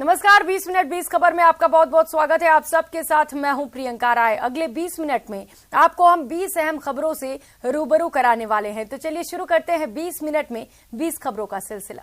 नमस्कार, 20 मिनट 20 खबर में आपका बहुत बहुत स्वागत है। आप सबके साथ मैं हूं प्रियंका राय। अगले 20 मिनट में आपको हम 20 अहम खबरों से रूबरू कराने वाले हैं। तो चलिए शुरू करते हैं 20 मिनट में 20 खबरों का सिलसिला।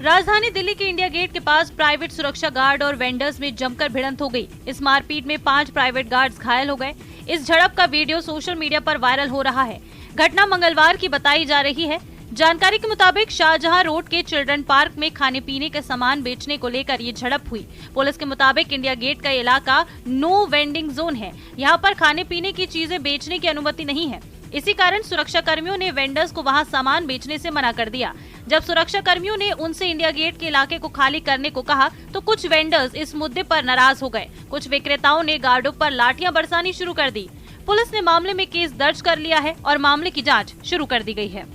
राजधानी दिल्ली के इंडिया गेट के पास प्राइवेट सुरक्षा गार्ड और वेंडर्स में जमकर भिड़ंत हो गई। इस मारपीट में 5 प्राइवेट गार्ड्स घायल हो गए। इस झड़प का वीडियो सोशल मीडिया पर वायरल हो रहा है। घटना मंगलवार की बताई जा रही है। जानकारी के मुताबिक शाहजहां रोड के चिल्ड्रन पार्क में खाने पीने के सामान बेचने को लेकर ये झड़प हुई। पुलिस के मुताबिक इंडिया गेट का इलाका नो वेंडिंग जोन है। यहाँ पर खाने पीने की चीजें बेचने की अनुमति नहीं है। इसी कारण सुरक्षा कर्मियों ने वेंडर्स को वहां सामान बेचने से मना कर दिया। जब सुरक्षा कर्मियों ने उनसे इंडिया गेट के इलाके को खाली करने को कहा तो कुछ वेंडर्स इस मुद्दे पर नाराज हो गए। कुछ विक्रेताओं ने गार्डों पर लाठियां बरसानी शुरू कर दी। पुलिस ने मामले में केस दर्ज कर लिया है और मामले की जांच शुरू कर दी गई है।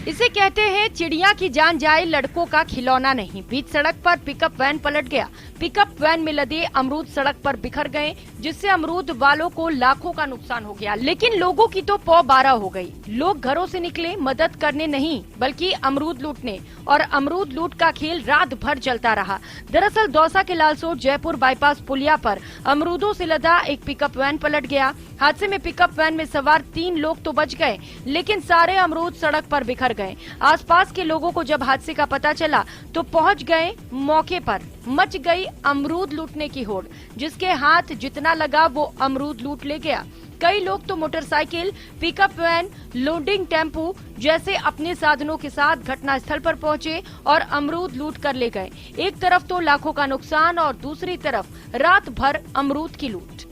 इसे कहते हैं चिड़िया की जान जाए, लड़कों का खिलौना नहीं। बीच सड़क पर पिकअप वैन पलट गया। पिकअप वैन में लदे अमरूद सड़क पर बिखर गए, जिससे अमरूद वालों को लाखों का नुकसान हो गया। लेकिन लोगों की तो पौ बारह हो गई। लोग घरों से निकले मदद करने नहीं बल्कि अमरूद लूटने, और अमरूद लूट का खेल रात भर चलता रहा। दरअसल दौसा के लालसोट जयपुर बाईपास पुलिया पर अमरूदों से लदा एक पिकअप वैन पलट गया। हादसे में पिकअप वैन में सवार 3 लोग तो बच गए, लेकिन सारे अमरूद सड़क पर बिखर गए। आसपास के लोगों को जब हादसे का पता चला तो पहुंच गए मौके पर। मच गई अमरूद लूटने की होड़। जिसके हाथ जितना लगा वो अमरूद लूट ले गया। कई लोग तो motorcycle, pickup van, loading tempo जैसे अपने साधनों के साथ घटनास्थल पर पहुंचे और अमरूद लूट कर ले गए। एक तरफ तो लाखों का नुकसान और दूसरी तरफ रात भर अमरूद की लूट।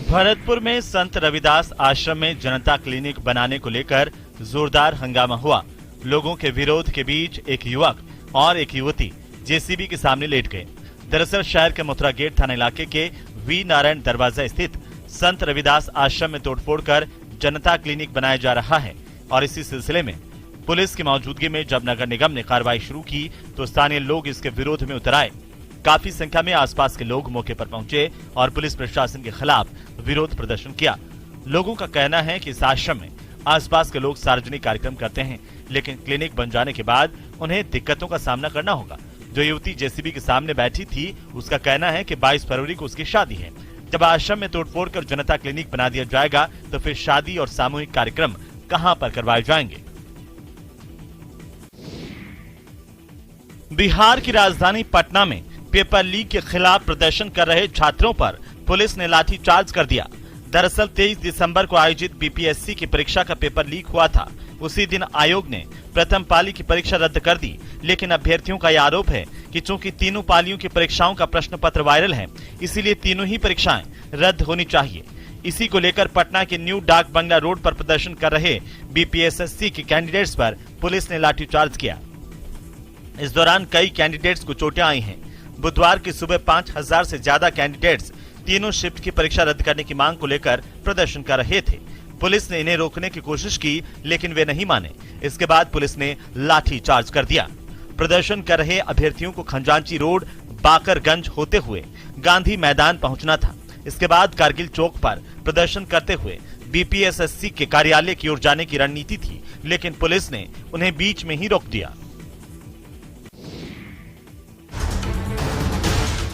भरतपुर में संत रविदास आश्रम में जनता क्लिनिक बनाने को लेकर जोरदार हंगामा हुआ। लोगों के विरोध के बीच एक युवक और एक युवती जेसीबी के सामने लेट गए। दरअसल शहर के मथुरा गेट थाना इलाके के वी नारायण दरवाजा स्थित संत रविदास आश्रम में तोड़फोड़ कर जनता क्लिनिक बनाया जा रहा है। और इसी सिलसिले में पुलिस की मौजूदगी में जब नगर निगम ने कार्रवाई शुरू की तो स्थानीय लोग इसके विरोध में उतर आए। काफी संख्या में आसपास के लोग मौके पर पहुंचे और पुलिस प्रशासन के खिलाफ विरोध प्रदर्शन किया। लोगों का कहना है कि इस आश्रम में आसपास के लोग सार्वजनिक कार्यक्रम करते हैं, लेकिन क्लिनिक बन जाने के बाद उन्हें दिक्कतों का सामना करना होगा। जो युवती जेसीबी के सामने बैठी थी उसका कहना है कि 22 फरवरी को उसकी शादी है। जब आश्रम में तोड़फोड़ कर जनता क्लिनिक बना दिया जाएगा तो फिर शादी और सामूहिक कार्यक्रम कहां पर करवाए जाएंगे। बिहार की राजधानी पटना में पेपर लीक के खिलाफ प्रदर्शन कर रहे छात्रों पर पुलिस ने लाठीचार्ज कर दिया। दरअसल 23 दिसंबर को आयोजित बीपीएससी की परीक्षा का पेपर लीक हुआ था। उसी दिन आयोग ने प्रथम पाली की परीक्षा रद्द कर दी, लेकिन अभ्यर्थियों का यह आरोप है कि चूंकि तीनों पालियों की परीक्षाओं का प्रश्न पत्र वायरल है, इसीलिए तीनों ही परीक्षाएं रद्द होनी चाहिए। इसी को लेकर पटना के न्यू डाक बंगला रोड पर प्रदर्शन कर रहे बीपीएससी के कैंडिडेट्स पर पुलिस ने लाठीचार्ज किया। इस दौरान कई कैंडिडेट्स को चोटें आई हैं। बुधवार की सुबह 5000 से ज्यादा कैंडिडेट्स तीनों शिफ्ट की परीक्षा रद्द करने की मांग को लेकर प्रदर्शन कर रहे थे। पुलिस ने इन्हें रोकने की कोशिश की, लेकिन वे नहीं माने। इसके बाद पुलिस ने लाठी चार्ज कर दिया। प्रदर्शन कर रहे अभ्यर्थियों को खंजांची रोड, बाकरगंज होते हुए गांधी मैदान पहुंचना था। इसके बाद कारगिल चौक पर प्रदर्शन करते हुए बीपीएससी के कार्यालय की ओर जाने की रणनीति थी, लेकिन पुलिस ने उन्हें बीच में ही रोक दिया।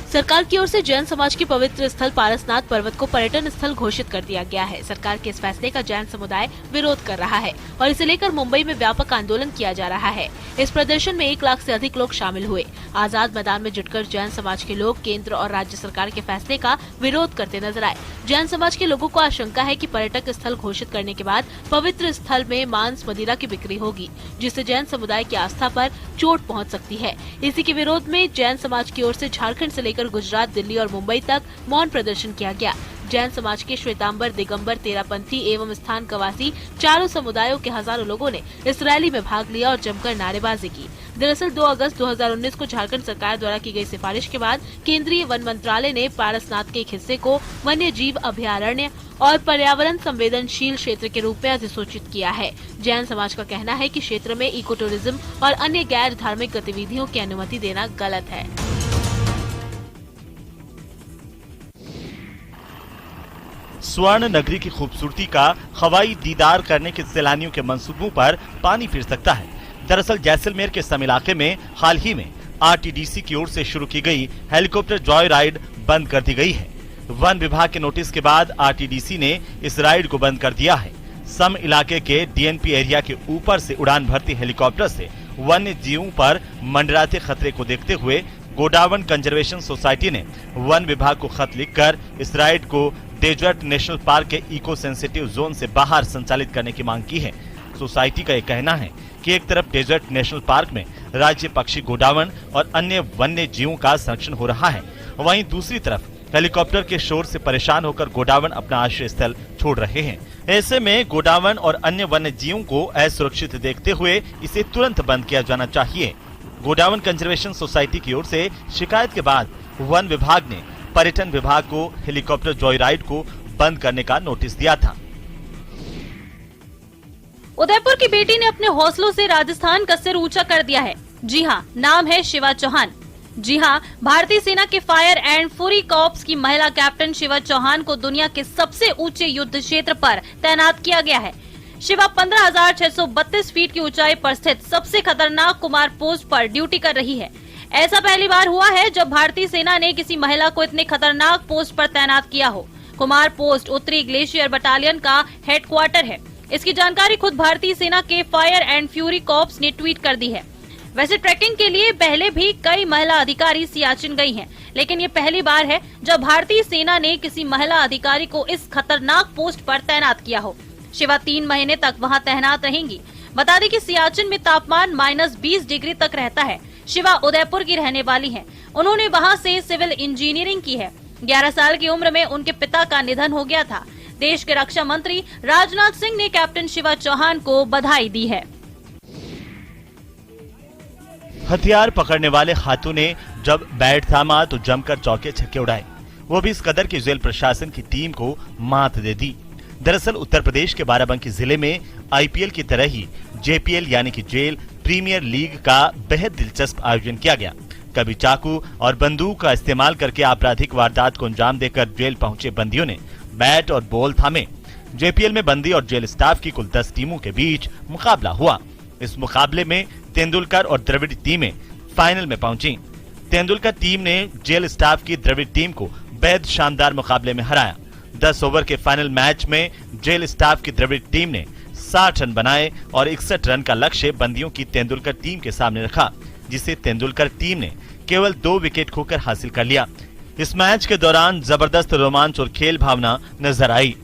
सरकार की ओर से जैन समाज के पवित्र स्थल पारसनाथ पर्वत को पर्यटन स्थल घोषित कर दिया गया है। सरकार के इस फैसले का जैन समुदाय विरोध कर रहा है और इसे लेकर मुंबई में व्यापक आंदोलन किया जा रहा है। इस प्रदर्शन में 1 लाख से अधिक लोग शामिल हुए। आजाद मैदान में जुटकर जैन समाज के लोग केंद्र और राज्य सरकार के फैसले का विरोध करते नजर आए। जैन समाज के लोगों को आशंका है कि पर्यटक स्थल घोषित करने के बाद पवित्र स्थल में मांस मदिरा की बिक्री होगी, जिससे जैन समुदाय की आस्था पर चोट पहुंच सकती है। इसी के विरोध में जैन समाज की ओर से झारखंड से लेकर गुजरात, दिल्ली और मुंबई तक मौन प्रदर्शन किया गया। जैन समाज के श्वेतांबर, दिगंबर, तेरापंथी एवं स्थान कवासी चारों समुदायों के हजारों लोगों ने इस रैली में भाग लिया और जमकर नारेबाजी की। दरअसल 2 अगस्त 2019 को झारखंड सरकार द्वारा की गई सिफारिश के बाद केंद्रीय वन मंत्रालय ने पारसनाथ के एक हिस्से को वन्य जीव अभयारण्य और पर्यावरण संवेदनशील क्षेत्र के रूप में अधिसूचित किया है। जैन समाज का कहना है कि क्षेत्र में इको टूरिज्म और अन्य गैर धार्मिक गतिविधियों की अनुमति देना गलत है। स्वर्ण नगरी की खूबसूरती का हवाई दीदार करने के सैलानियों के मंसूबों पर पानी फिर सकता है। दरअसल जैसलमेर के सम इलाके में हाल ही में आरटीडीसी की ओर से शुरू की गई हेलीकॉप्टर जॉय राइड बंद कर दी गई है। वन विभाग के नोटिस के बाद आरटीडीसी ने इस राइड को बंद कर दिया है। सम इलाके के डीएनपी एरिया के ऊपर से उड़ान भरती हेलीकॉप्टर से वन्य जीवों पर मंडराते खतरे को देखते हुए गोडावण कंजर्वेशन सोसाइटी ने वन विभाग को खत लिखकर इस राइड को डेजर्ट नेशनल पार्क के इको सेंसिटिव जोन से बाहर संचालित करने की मांग की है। सोसाइटी का यह कहना है कि एक तरफ डेजर्ट नेशनल पार्क में राज्य पक्षी गोडावण और अन्य वन्य जीवों का संरक्षण हो रहा है, वहीं दूसरी तरफ हेलीकॉप्टर के शोर से परेशान होकर गोडावण अपना आश्रय स्थल छोड़ रहे हैं। ऐसे में गोडावण और अन्य वन्य जीवों को असुरक्षित देखते हुए इसे तुरंत बंद किया जाना चाहिए। गोडावण कंजर्वेशन सोसाइटी की ओर से शिकायत के बाद वन विभाग ने पर्यटन विभाग को हेलीकॉप्टर जॉय राइड को बंद करने का नोटिस दिया था। उदयपुर की बेटी ने अपने हौसलों से राजस्थान का सिर ऊंचा कर दिया है। जी हां, नाम है शिवा चौहान। जी हां, भारतीय सेना के फायर एंड फ्यूरी कॉर्प्स की महिला कैप्टन शिवा चौहान को दुनिया के सबसे ऊंचे युद्ध क्षेत्र पर तैनात किया गया है। शिवा 15,632 फीट की ऊंचाई पर स्थित सबसे खतरनाक कुमार पोस्ट पर ड्यूटी कर रही है। ऐसा पहली बार हुआ है जब भारतीय सेना ने किसी महिला को इतने खतरनाक पोस्ट पर तैनात किया हो। कुमार पोस्ट उत्तरी ग्लेशियर बटालियन का हेडक्वार्टर है। इसकी जानकारी खुद भारतीय सेना के फायर एंड फ्यूरी कॉर्प्स ने ट्वीट कर दी है। वैसे ट्रैकिंग के लिए पहले भी कई महिला अधिकारी सियाचिन गई हैं, लेकिन ये पहली बार है जब भारतीय सेना ने किसी महिला अधिकारी को इस खतरनाक पोस्ट पर तैनात किया हो। शिवा 3 महीने तक वहां तैनात रहेंगी। बता दें कि सियाचिन में तापमान -20 डिग्री तक रहता है। शिवा उदयपुर की रहने वाली हैं। उन्होंने वहां से सिविल इंजीनियरिंग की है। 11 साल की उम्र में उनके पिता का निधन हो गया था। देश के रक्षा मंत्री राजनाथ सिंह ने कैप्टन शिवा चौहान को बधाई दी है। हथियार पकड़ने वाले हाथों ने जब बैट थामा तो जमकर चौके छक्के उड़ाए, वो भी इस कदर की जेल प्रशासन की टीम को मात दे दी। दरअसल उत्तर प्रदेश के बाराबंकी जिले में आईपीएल की तरह ही जेपीएल यानी कि जेल प्रीमियर लीग का बेहद दिलचस्प आयोजन किया गया। कभी चाकू और बंदूक का इस्तेमाल करके आपराधिक वारदात को अंजाम देकर जेल पहुंचे बंदियों ने बैट और बॉल थामे। जेपीएल में बंदी और जेल स्टाफ की कुल 10 टीमों के बीच मुकाबला हुआ। इस मुकाबले में तेंदुलकर और द्रविड़ टीमें फाइनल में पहुंची। तेंदुलकर टीम ने जेल स्टाफ की द्रविड़ टीम को बेहद शानदार मुकाबले में हराया। 10 ओवर के फाइनल मैच में जेल स्टाफ की द्रविड़ टीम ने 60 रन बनाए और 61 रन का लक्ष्य बंदियों की तेंदुलकर टीम के सामने रखा, जिसे तेंदुलकर टीम ने केवल 2 विकेट खोकर हासिल कर लिया। इस मैच के दौरान जबरदस्त रोमांच और खेल भावना नजर आई।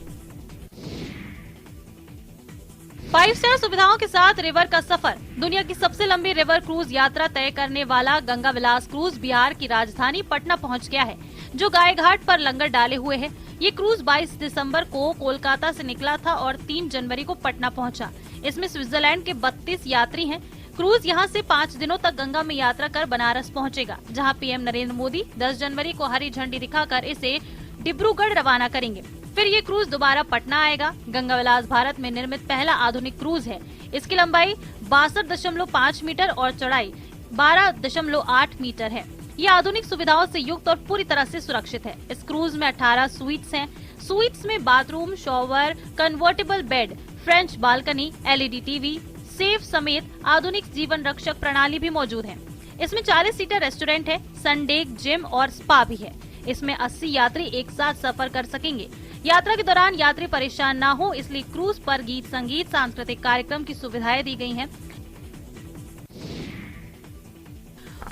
5 स्टार सुविधाओं के साथ रिवर का सफर। दुनिया की सबसे लंबी रिवर क्रूज यात्रा तय करने वाला गंगा विलास क्रूज बिहार की राजधानी पटना पहुंच गया है, जो गाय घाट पर लंगर डाले हुए है। ये क्रूज 22 दिसंबर को कोलकाता से निकला था और 3 जनवरी को पटना पहुंचा। इसमें स्विट्जरलैंड के 32 यात्री हैं। क्रूज यहां से 5 दिनों तक गंगा में यात्रा कर बनारस पहुंचेगा, जहां पीएम नरेंद्र मोदी 10 जनवरी को हरी झंडी दिखाकर इसे डिब्रूगढ़ रवाना करेंगे। फिर ये क्रूज दोबारा पटना आएगा। गंगा विलास भारत में निर्मित पहला आधुनिक क्रूज है। इसकी लंबाई 62.5 मीटर और चौड़ाई 12.8 मीटर है। ये आधुनिक सुविधाओं से युक्त और पूरी तरह से सुरक्षित है। इस क्रूज में 18 स्वीट्स हैं। स्वीट्स में bathroom, shower, convertible bed, French balcony, LED TV, safe समेत आधुनिक जीवन रक्षक प्रणाली भी मौजूद है। इसमें 40 सीटर रेस्टोरेंट है, सनडेक, जिम और स्पा भी है। इसमें 80 यात्री एक साथ सफर कर सकेंगे। यात्रा के दौरान यात्री परेशान न हो, इसलिए क्रूज पर गीत संगीत, सांस्कृतिक कार्यक्रम की सुविधाएं दी गई हैं।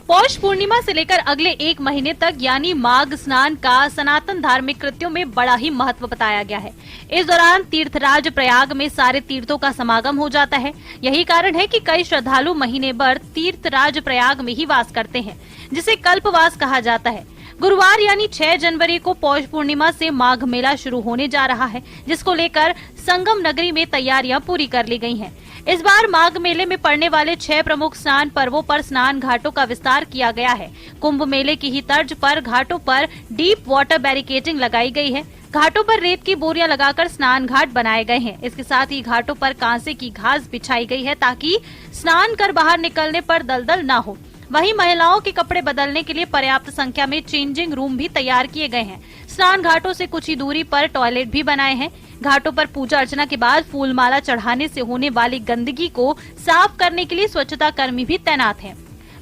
पौष पूर्णिमा से लेकर अगले 1 महीने तक यानी माघ स्नान का सनातन धार्मिक कृत्यों में बड़ा ही महत्व बताया गया है। इस दौरान तीर्थराज प्रयाग में सारे तीर्थों का समागम हो जाता है। यही कारण है कि कई श्रद्धालु महीने भर तीर्थराज प्रयाग में ही वास करते हैं, जिसे कल्पवास कहा जाता है। गुरुवार यानी 6 जनवरी को पौष पूर्णिमा से माघ मेला शुरू होने जा रहा है, जिसको लेकर संगम नगरी में तैयारियां पूरी कर ली गई हैं। इस बार माघ मेले में पड़ने वाले 6 प्रमुख स्नान पर्वों पर स्नान घाटों का विस्तार किया गया है। कुंभ मेले की ही तर्ज पर घाटों पर डीप वाटर बैरिकेडिंग लगाई गई है। घाटों पर रेत की बोरियां लगाकर स्नान घाट बनाए गए हैं। इसके साथ ही घाटों पर कांसे की घास बिछाई गई है, ताकि स्नान कर बाहर निकलने पर दलदल न हो। वहीं महिलाओं के कपड़े बदलने के लिए पर्याप्त संख्या में चेंजिंग रूम भी तैयार किए गए हैं। स्नान घाटों से कुछ ही दूरी पर टॉयलेट भी बनाए हैं। घाटों पर पूजा अर्चना के बाद फूल माला चढ़ाने से होने वाली गंदगी को साफ करने के लिए स्वच्छता कर्मी भी तैनात हैं।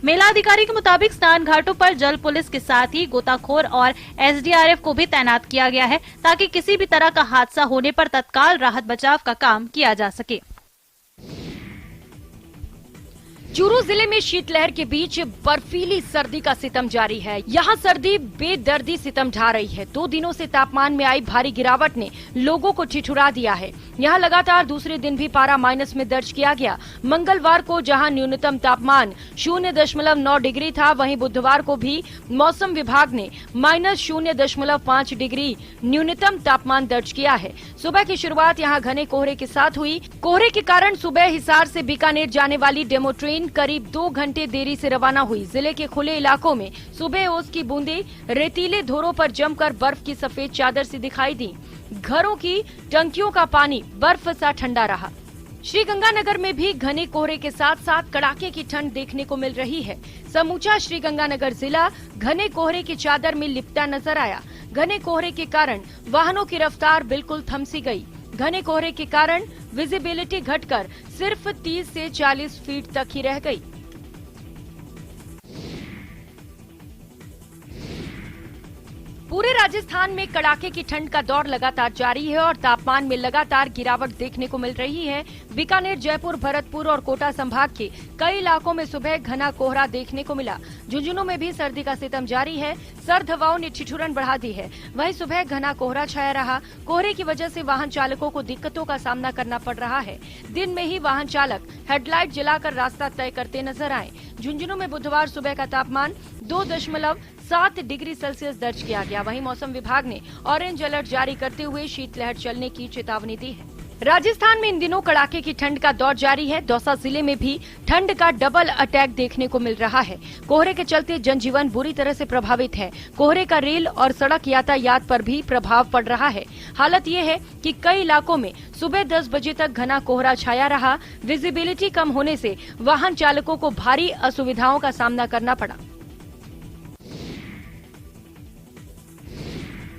मेला अधिकारी के मुताबिक स्नान घाटों पर जल पुलिस के साथ ही गोताखोर और एसडीआरएफ को भी तैनात किया गया है, ताकि किसी भी तरह का हादसा होने पर तत्काल राहत बचाव का काम किया जा सके। चूरू जिले में शीतलहर के बीच बर्फीली सर्दी का सितम जारी है। यहाँ सर्दी बेदर्दी सितम ढा रही है। 2 दिनों से तापमान में आई भारी गिरावट ने लोगों को ठिठुरा दिया है। यहाँ लगातार दूसरे दिन भी पारा माइनस में दर्ज किया गया। मंगलवार को जहाँ न्यूनतम तापमान 0.9 डिग्री था, वहीं बुधवार को भी मौसम विभाग ने -0.5 डिग्री न्यूनतम तापमान दर्ज किया है। सुबह की शुरुआत यहाँ घने कोहरे के साथ हुई। कोहरे के कारण सुबह हिसार से बीकानेर जाने वाली डेमो ट्रेन करीब 2 घंटे देरी से रवाना हुई। जिले के खुले इलाकों में सुबह ओस की बूंदें रेतीले धोरों पर जमकर बर्फ की सफेद चादर सी दिखाई दी। घरों की टंकियों का पानी बर्फ सा ठंडा रहा। श्रीगंगानगर में भी घने कोहरे के साथ साथ कड़ाके की ठंड देखने को मिल रही है। समूचा श्रीगंगानगर जिला घने कोहरे की चादर में लिपटा नजर आया। घने कोहरे के कारण वाहनों की रफ्तार बिल्कुल थम सी गई। घने कोहरे के कारण विजिबिलिटी घटकर सिर्फ 30 से 40 फीट तक ही रह गई। पूरे राजस्थान में कड़ाके की ठंड का दौर लगातार जारी है और तापमान में लगातार गिरावट देखने को मिल रही है। बीकानेर, जयपुर, भरतपुर और कोटा संभाग के कई इलाकों में सुबह घना कोहरा देखने को मिला। झुंझुनू में भी सर्दी का सितम जारी है। सर्द हवाओं ने ठिठुरन बढ़ा दी है। वहीं सुबह घना कोहरा छाया रहा। कोहरे की वजह से वाहन चालकों को दिक्कतों का सामना करना पड़ रहा है। दिन में ही वाहन चालक हेडलाइट जलाकर रास्ता तय करते नजर आए। झुंझुनू में बुधवार सुबह का तापमान 2.7 डिग्री सेल्सियस दर्ज किया गया। वहीं मौसम विभाग ने ऑरेंज अलर्ट जारी करते हुए शीतलहर चलने की चेतावनी दी है। राजस्थान में इन दिनों कड़ाके की ठंड का दौर जारी है। दौसा जिले में भी ठंड का डबल अटैक देखने को मिल रहा है। कोहरे के चलते जनजीवन बुरी तरह से प्रभावित है। कोहरे का रेल और सड़क यातायात पर भी प्रभाव पड़ रहा है। हालत ये है कि कई इलाकों में सुबह 10 बजे तक घना कोहरा छाया रहा। विजिबिलिटी कम होने से वाहन चालकों को भारी असुविधाओं का सामना करना पड़ा।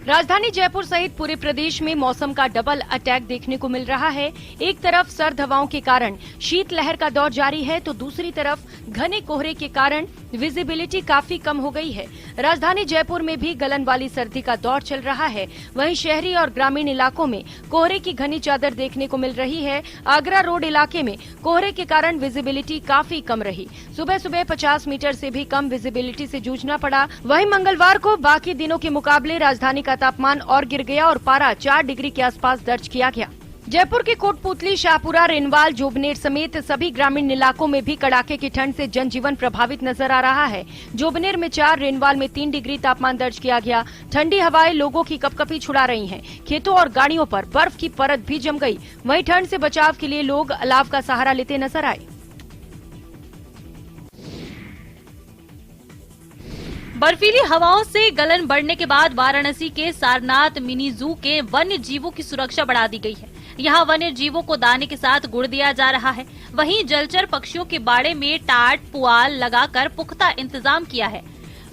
राजधानी जयपुर सहित पूरे प्रदेश में मौसम का डबल अटैक देखने को मिल रहा है। एक तरफ सर्द हवाओं के कारण शीतलहर का दौर जारी है, तो दूसरी तरफ घने कोहरे के कारण विजिबिलिटी काफी कम हो गई है। राजधानी जयपुर में भी गलन वाली सर्दी का दौर चल रहा है। वहीं शहरी और ग्रामीण इलाकों में कोहरे की घनी चादर देखने को मिल रही है। आगरा रोड इलाके में कोहरे के कारण विजिबिलिटी काफी कम रही। सुबह सुबह 50 मीटर से भी कम विजिबिलिटी से जूझना पड़ा। वहीं मंगलवार को बाकी दिनों के मुकाबले राजधानी का तापमान और गिर गया और पारा 4 डिग्री के आसपास दर्ज किया गया। जयपुर के कोटपुतली, शाहपुरा, रेनवाल, जोबनेर समेत सभी ग्रामीण इलाकों में भी कड़ाके की ठंड से जनजीवन प्रभावित नजर आ रहा है। जोबनेर में 4, रेनवाल में 3 डिग्री तापमान दर्ज किया गया। ठंडी हवाएं लोगों की कपकपी छुड़ा रही हैं। खेतों और गाड़ियों पर बर्फ की परत भी जम गई। वहीं ठंड से बचाव के लिए लोग अलाव का सहारा लेते नजर आए। बर्फीली हवाओं से गलन बढ़ने के बाद वाराणसी के सारनाथ मिनी जू के वन्य जीवों की सुरक्षा बढ़ा दी गई है। यहाँ वन्य जीवों को दाने के साथ गुड़ दिया जा रहा है। वहीं जलचर पक्षियों के बाड़े में टाट, पुआल लगाकर पुख्ता इंतजाम किया है।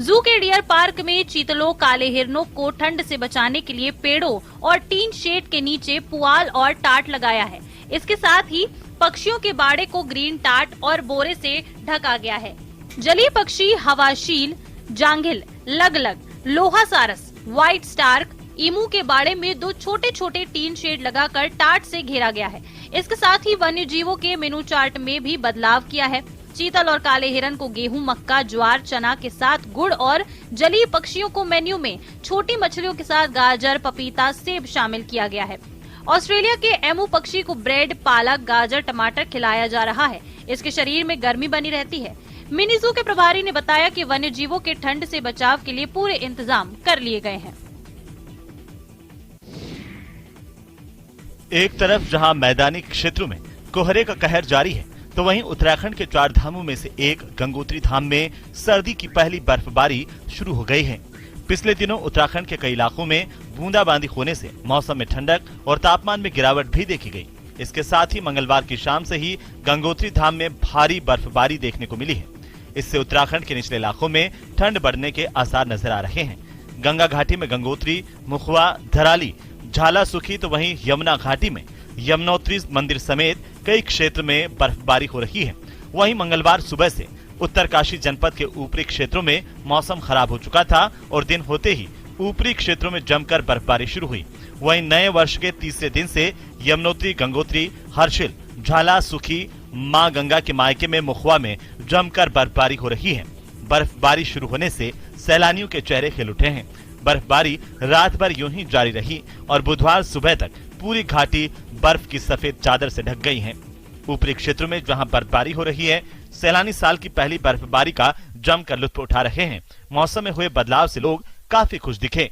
जू के डियर पार्क में चीतलों, काले हिरणों को ठंड से बचाने के लिए पेड़ों और टीन शेड के नीचे पुआल और टाट लगाया है। इसके साथ ही पक्षियों के बाड़े को ग्रीन टाट और बोरे से ढका गया है। जलीय पक्षी हवाशील, जांघिल, लगलग, लोहा सारस, व्हाइट स्टार्क, ईमू के बाड़े में 2 छोटे छोटे टीन शेड लगाकर टाट से घेरा गया है। इसके साथ ही वन्य जीवों के मेनू चार्ट में भी बदलाव किया है। चीतल और काले हिरन को गेहूं, मक्का, ज्वार, चना के साथ गुड़ और जलीय पक्षियों को मेन्यू में छोटी मछलियों के साथ गाजर, पपीता, सेब शामिल किया गया है। ऑस्ट्रेलिया के एमू पक्षी को ब्रेड, पालक, गाजर, टमाटर खिलाया जा रहा है। इसके शरीर में गर्मी बनी रहती है। मिनी जू के प्रभारी ने बताया कि वन्य जीवों के ठंड से बचाव के लिए पूरे इंतजाम कर लिए गए हैं। एक तरफ जहां मैदानी क्षेत्रों में कोहरे का कहर जारी है, तो वहीं उत्तराखंड के 4 धामों में से एक गंगोत्री धाम में सर्दी की पहली बर्फबारी शुरू हो गई है। पिछले दिनों उत्तराखंड के कई इलाकों में बूंदाबांदी होने से मौसम में ठंडक और तापमान में गिरावट भी देखी गई। इसके साथ ही मंगलवार की शाम से ही गंगोत्री धाम में भारी बर्फबारी देखने को मिली है। इससे उत्तराखंड के निचले इलाकों में ठंड बढ़ने के आसार नजर आ रहे हैं। गंगा घाटी में गंगोत्री, मुखवा, धराली, झाला सुखी तो वहीं यमुना घाटी में यमुनोत्री मंदिर समेत कई क्षेत्र में बर्फबारी हो रही है। वहीं मंगलवार सुबह से उत्तरकाशी जनपद के ऊपरी क्षेत्रों में मौसम खराब हो चुका था और दिन होते ही ऊपरी क्षेत्रों में जमकर बर्फबारी शुरू हुई। वहीं नए वर्ष के तीसरे दिन से यमुनोत्री, गंगोत्री, हर्षिल, झाला सुखी, मां गंगा के मायके में मुखवा में जमकर बर्फबारी हो रही है। बर्फबारी शुरू होने से सैलानियों के चेहरे खिल उठे हैं। बर्फबारी रात भर यूं ही जारी रही और बुधवार सुबह तक पूरी घाटी बर्फ की सफेद चादर से ढक गई है। ऊपरी क्षेत्रों में जहां बर्फबारी हो रही है, सैलानी साल की पहली बर्फबारी का जमकर लुत्फ उठा रहे हैं। मौसम में हुए बदलाव से लोग काफी खुश दिखे।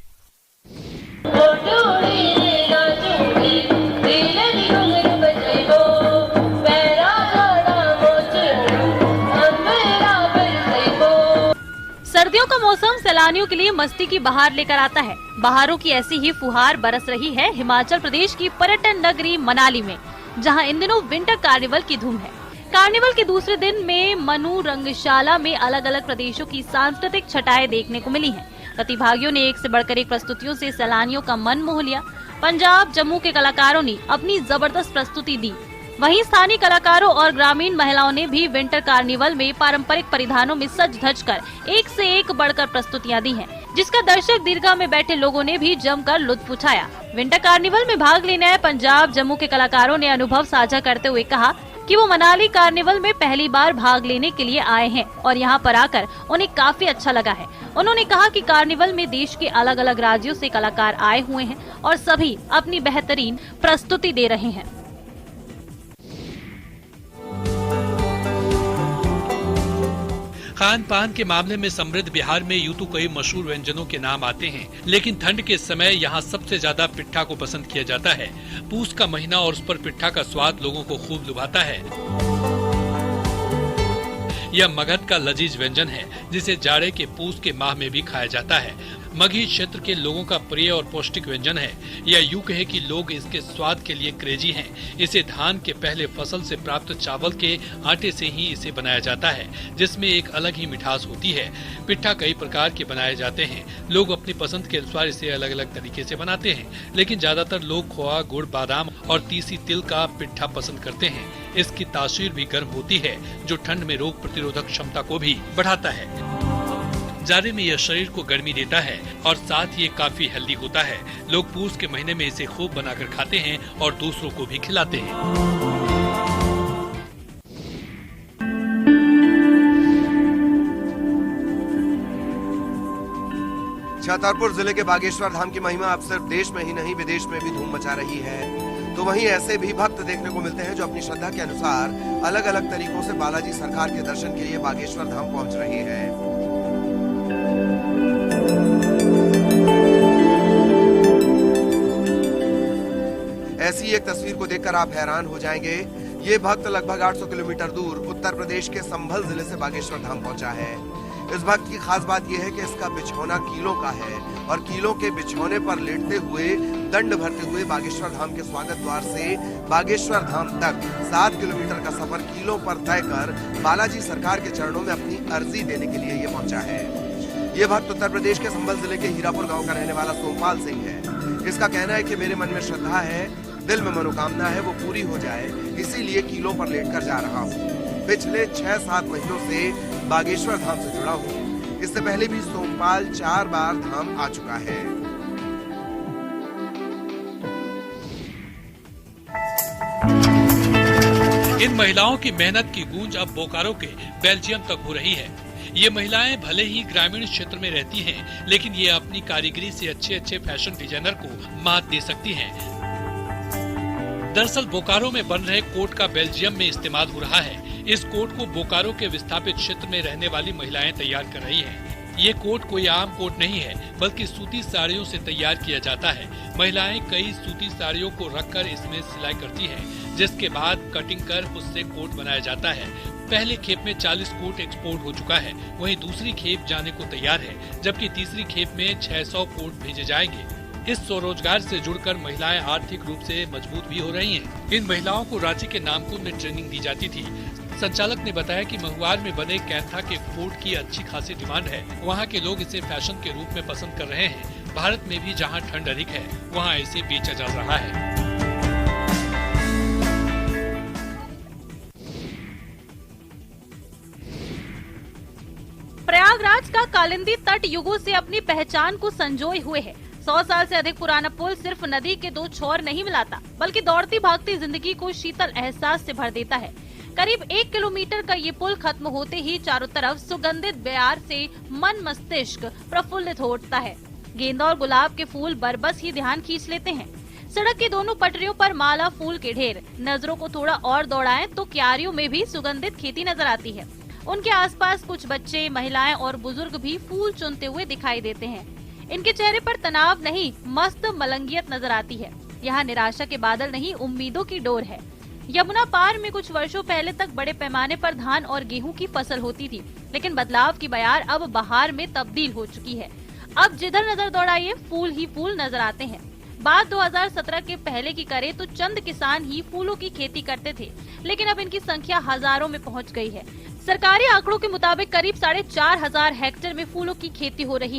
सर्दियों का मौसम सैलानियों के लिए मस्ती की बहार लेकर आता है। बहारों की ऐसी ही फुहार बरस रही है हिमाचल प्रदेश की पर्यटन नगरी मनाली में, जहां इन दिनों विंटर कार्निवल की धूम है। कार्निवल के दूसरे दिन में मनु रंगशाला में अलग अलग प्रदेशों की सांस्कृतिक छटाएं देखने को मिली हैं। प्रतिभागियों ने एक से बढ़कर एक प्रस्तुतियों से सैलानियों का मन मोह लिया। पंजाब, जम्मू के कलाकारों ने अपनी जबरदस्त प्रस्तुति दी। वहीं स्थानीय कलाकारों और ग्रामीण महिलाओं ने भी विंटर कार्निवल में पारंपरिक परिधानों में सज धज कर एक से एक बढ़कर प्रस्तुतियां दी हैं, जिसका दर्शक दीर्घा में बैठे लोगों ने भी जमकर लुत्फ उठाया। विंटर कार्निवल में भाग लेने आए पंजाब, जम्मू के कलाकारों ने अनुभव साझा करते हुए कहा कि वो मनाली कार्निवल में पहली बार भाग लेने के लिए आए हैं और यहाँ पर आकर उन्हें काफी अच्छा लगा है। उन्होंने कहा कि कार्निवल में देश के अलग अलग राज्यों से कलाकार आए हुए हैं और सभी अपनी बेहतरीन प्रस्तुति दे रहे हैं। खान पान के मामले में समृद्ध बिहार में यूं तो कई मशहूर व्यंजनों के नाम आते हैं, लेकिन ठंड के समय यहाँ सबसे ज्यादा पिट्ठा को पसंद किया जाता है। पूस का महीना और उस पर पिट्ठा का स्वाद लोगों को खूब लुभाता है। यह मगध का लजीज व्यंजन है, जिसे जाड़े के पूस के माह में भी खाया जाता है। मगही क्षेत्र के लोगों का प्रिय और पौष्टिक व्यंजन है। या यूं कहे कि लोग इसके स्वाद के लिए क्रेजी हैं। इसे धान के पहले फसल से प्राप्त चावल के आटे से ही इसे बनाया जाता है, जिसमें एक अलग ही मिठास होती है। पिट्ठा कई प्रकार के बनाए जाते हैं। लोग अपनी पसंद के अनुसार इसे अलग अलग तरीके से बनाते हैं, लेकिन ज्यादातर लोग खोआ, गुड़, बादाम और तीसी तिल का पिट्ठा पसंद करते हैं। इसकी तासीर भी गर्म होती है, जो ठंड में रोग प्रतिरोधक क्षमता को भी बढ़ाता है। जाड़े में यह शरीर को गर्मी देता है और साथ ही काफी हेल्दी होता है। लोग पूस के महीने में इसे खूब बनाकर खाते हैं और दूसरों को भी खिलाते हैं। छतरपुर जिले के बागेश्वर धाम की महिमा अब सिर्फ देश में ही नहीं विदेश में भी धूम मचा रही है। तो वहीं ऐसे भी भक्त देखने को मिलते हैं जो अपनी श्रद्धा के अनुसार अलग अलग तरीकों से बालाजी सरकार के दर्शन के लिए बागेश्वर धाम पहुंच रहे हैं। ऐसी एक तस्वीर को देखकर आप हैरान हो जाएंगे। ये भक्त लगभग 800 किलोमीटर दूर उत्तर प्रदेश के संभल जिले से बागेश्वर धाम पहुंचा है। इस भक्त की खास बात यह है कि इसका बिछौना कीलों का है और कीलों के बिछौने पर लेटते हुए दंड भरते हुए बागेश्वर धाम के स्वागत द्वार से बागेश्वर धाम तक 7 किलोमीटर का सफर कीलों पर तय कर बालाजी सरकार के चरणों में अपनी अर्जी देने के लिए ये पहुंचा है। ये भक्त उत्तर प्रदेश के संभल जिले के हीरापुर गाँव का रहने वाला सोमपाल सिंह है। इसका कहना है कि मेरे मन में श्रद्धा है, दिल में मनोकामना है वो पूरी हो जाए, इसीलिए कीलों पर लेटकर जा रहा हूँ। पिछले 6-7 महीनों से बागेश्वर धाम से जुड़ा हूँ। इससे पहले भी सोमपाल 4 बार धाम आ चुका है। इन महिलाओं की मेहनत की गूंज अब बोकारो के बेल्जियम तक हो रही है। ये महिलाएं भले ही ग्रामीण क्षेत्र में रहती हैं, लेकिन ये अपनी कारीगरी से अच्छे फैशन डिजाइनर को मात दे सकती हैं। दरअसल बोकारो में बन रहे कोट का बेल्जियम में इस्तेमाल हो रहा है। इस कोट को बोकारो के विस्थापित क्षेत्र में रहने वाली महिलाएं तैयार कर रही हैं। ये कोट कोई आम कोट नहीं है, बल्कि सूती साड़ियों से तैयार किया जाता है। महिलाएं कई सूती साड़ियों को रखकर इसमें सिलाई करती हैं, जिसके बाद कटिंग कर उससे कोट बनाया जाता है। पहले खेप में 40 कोट एक्सपोर्ट हो चुका है, वहीं दूसरी खेप जाने को तैयार है, जबकि तीसरी खेप में 600 कोट भेजे जाएंगे। इस स्वरोजगार से जुड़कर महिलाएं आर्थिक रूप से मजबूत भी हो रही हैं। इन महिलाओं को रांची के नामकुम में ट्रेनिंग दी जाती थी। संचालक ने बताया कि महुआर में बने कैंथा के फूड की अच्छी खासी डिमांड है। वहाँ के लोग इसे फैशन के रूप में पसंद कर रहे हैं। भारत में भी जहाँ ठंड अधिक है वहाँ इसे बेचा जा रहा है। प्रयागराज का कालिंदी तट युगों से अपनी पहचान को संजोए हुए है। 100 साल से अधिक पुराना पुल सिर्फ नदी के दो छोर नहीं मिलाता, बल्कि दौड़ती भागती जिंदगी को शीतल एहसास से भर देता है। करीब 1 किलोमीटर का ये पुल खत्म होते ही चारों तरफ सुगंधित बयार से मन मस्तिष्क प्रफुल्लित हो उठता है। गेंदा और गुलाब के फूल बरबस ही ध्यान खींच लेते हैं। सड़क की दोनों पटरियों पर माला फूल के ढेर। नजरों को थोड़ा और दौड़ाएं तो क्यारियों में भी सुगंधित खेती नजर आती है। उनके आसपास कुछ बच्चे, महिलाएं और बुजुर्ग भी फूल चुनते हुए दिखाई देते हैं। इनके चेहरे पर तनाव नहीं, मस्त मलंगियत नजर आती है। यहाँ निराशा के बादल नहीं, उम्मीदों की डोर है। यमुना पार में कुछ वर्षों पहले तक बड़े पैमाने पर धान और गेहूं की फसल होती थी, लेकिन बदलाव की बयार अब बहार में तब्दील हो चुकी है। अब जिधर नजर दौड़ाइए फूल ही फूल नजर आते हैं। बात 2017 के पहले की करे तो चंद किसान ही फूलों की खेती करते थे, लेकिन अब इनकी संख्या हजारों में पहुंच गई है। सरकारी आंकड़ों के मुताबिक करीब 4,500 हेक्टेयर में फूलों की खेती हो रही है।